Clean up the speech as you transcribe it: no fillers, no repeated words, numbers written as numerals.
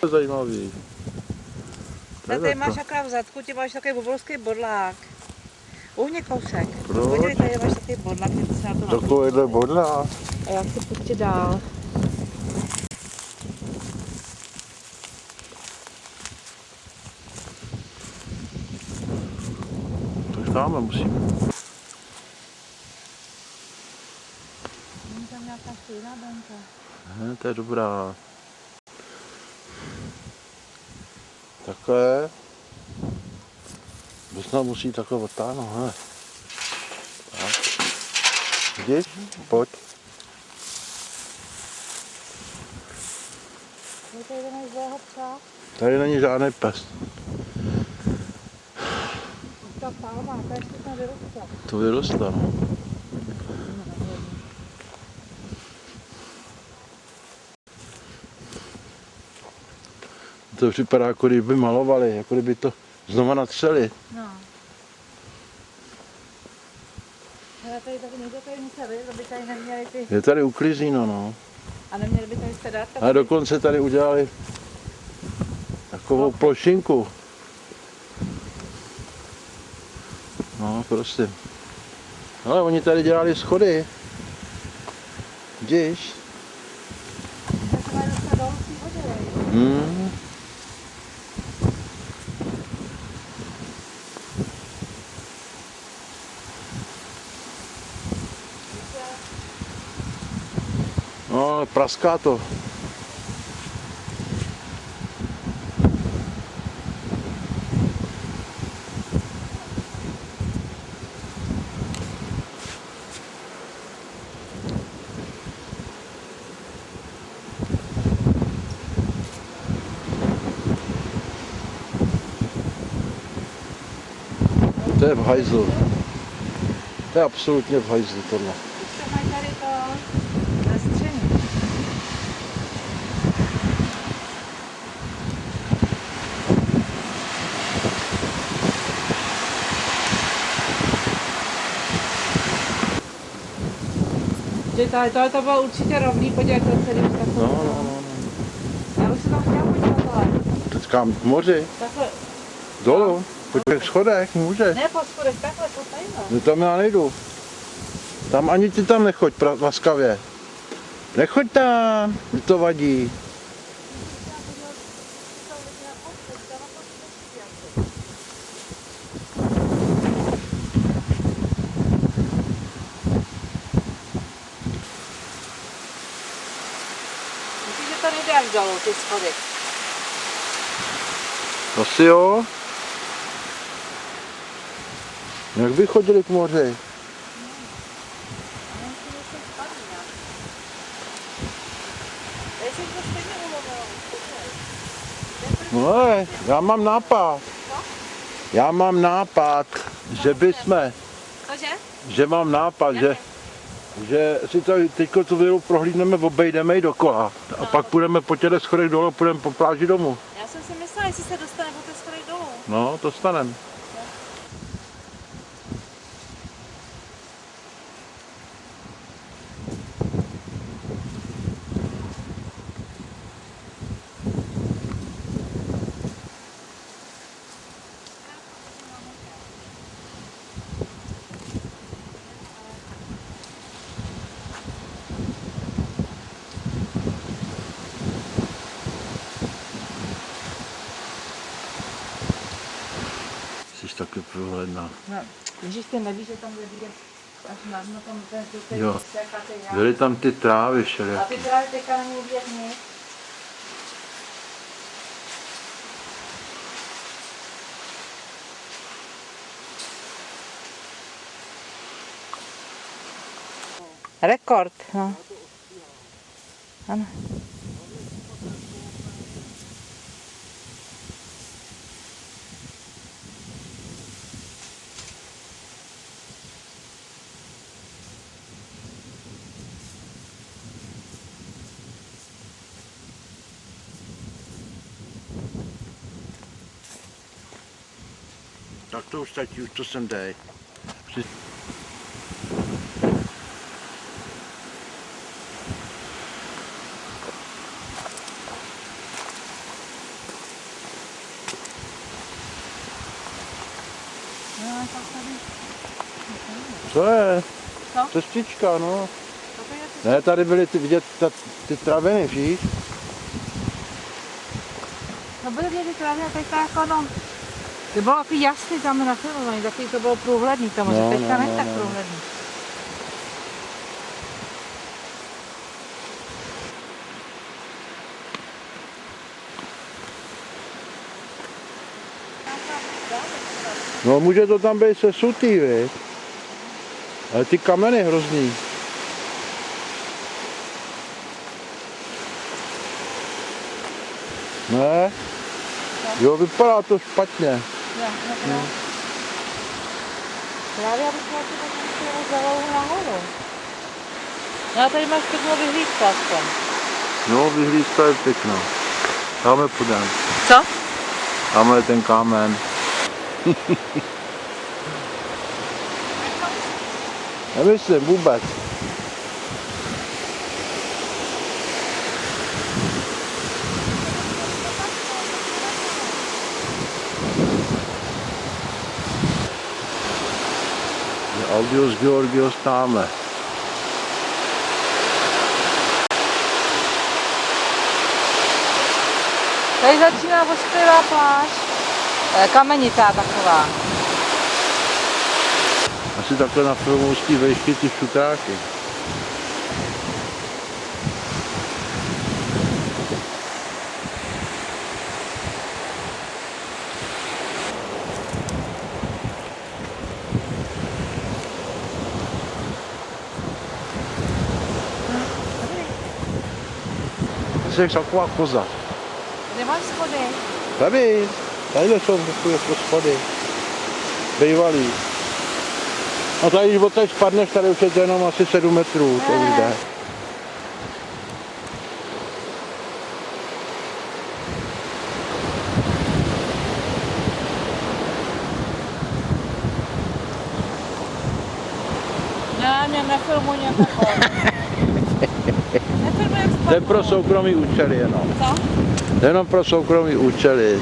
To je zajímavý. Tady máš akorát v zadku, ty máš takový obrovský bodlák. Uhni kousek. Proč? Podívej, tady máš takový bodlák, ty se na to napíš. Takovýhle bodlák. A já chci pustit dál. Tak tam musíme. Není tam nějaká stejná banka. To je dobrá. Takhle. Bysna musí takhle odtáhnout, hele. Tak. Vidíš? Pojď. Je to jeden zlého psa? Tady není žádný pes. Ta palma, to ještě tam vyrostla. To vyrostla, no. To připadá, jako kdyby malovali, jako kdyby to znova natřeli. No. Ale tady taky někdo tady musel být, aby tady neměli ty... Je tady uklizíno, no. A neměli by tady sedátka. A dokonce tady udělali takovou plošinku. No, prostě. Ale oni tady dělali schody. Vidíš? Tak to mají dostat dolů z té vody. Hmm. No, ale praská to. To je v hajzlu. To je absolutně v hajzlu tohle. Už to mají tady to na střeně. Že tohle to bylo určitě rovný, podívej, to celý už takový. No. Já už se tam chtěla podívat, ale Teď kam k moři? takhle, Dolů? Po těch schodech může. ne po schodech, takhle, po tadyhle. No tam já nejdu. Tam ani ty tam nechoď, laskavě. Nechoď tam, mi to vadí. Myslím, že to nejde až dolů, ty schody. Asi jo. Jak by chodili k moři? No ale, já mám nápad. Já mám nápad, že bychom, Cože? že mám nápad, že si to teďko tu viru prohlídneme, obejdeme ji dokola. A pak půjdeme po těch schodech dolů, půjdeme po pláži domů. Já jsem si myslela, jestli se dostane po té schodech dolů. No, to stanem. Jsi taky průhledná. No, ježiš, ty nevíš, že tam bude vidět až na tom ten Jo. písek a ty já. Byly tam ty trávy A všelijaké. ty právě teďka není vidět nic. Rekord, no. Ano. Tak to už stačí, už to sem dej. Co je? Co? Cestička, no. To je Ne, tady byly vidět ty traviny, víš? No byly ty trávy a teďka jako no. To bylo takový jasný tam na filmování, takový to bylo průhledný tam, No, teďka no, není no, tak no. průhledný. No může to tam být sesutý, viď? Ale ty kameny hrozný. Ne? Jo, vypadá to špatně. Právě abych měla tu takovou zelenou nahoru. No a tady máš pěknou vyhlídku aspoň. No, vyhlídka je pěkná. Dáme půjdem. Co? Tamhle je ten kámen. Nemyslím vůbec. Audios Georgios tamhle. Tady začíná ošklivá pláž. Kamenitá taková. Asi takhle na filmovský vejšky ty šutráky. Jsi jak taková koza. Kde máš schody? Tady jsou takové jako schody. Bývalý. A tady, když od tady spadneš, tady už je to jenom asi 7 metrů, to už jde. Ne, mě nefilmuj nějakou. Nefilmuj jak spadnou. To je pro soukromý účely jenom. Co? Jenom pro soukromý účely.